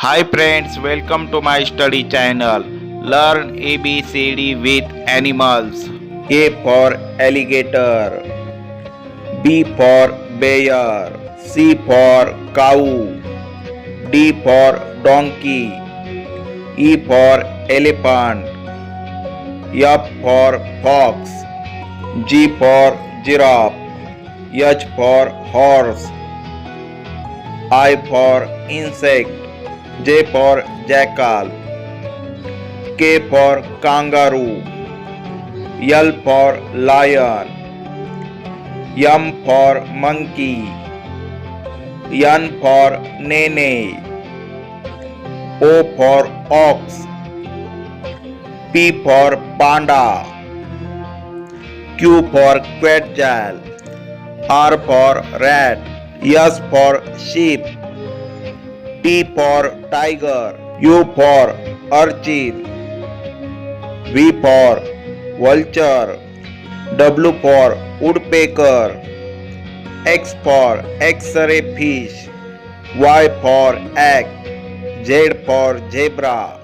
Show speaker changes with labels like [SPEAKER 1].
[SPEAKER 1] Hi friends, welcome to my study channel. Learn ABCD with animals. A for alligator, B for bear, C for cow, D for donkey, E for elephant, F for fox, G for giraffe, H for horse, I for insect, J for jackal, K for kangaroo, L for lion, M for monkey, N for nene, O for ox, P for panda, Q for quetzal, R for rat, S for sheep, T for tiger, U for urchin, V for vulture, W for woodpecker, X for X-ray fish, Y for egg, Z for zebra.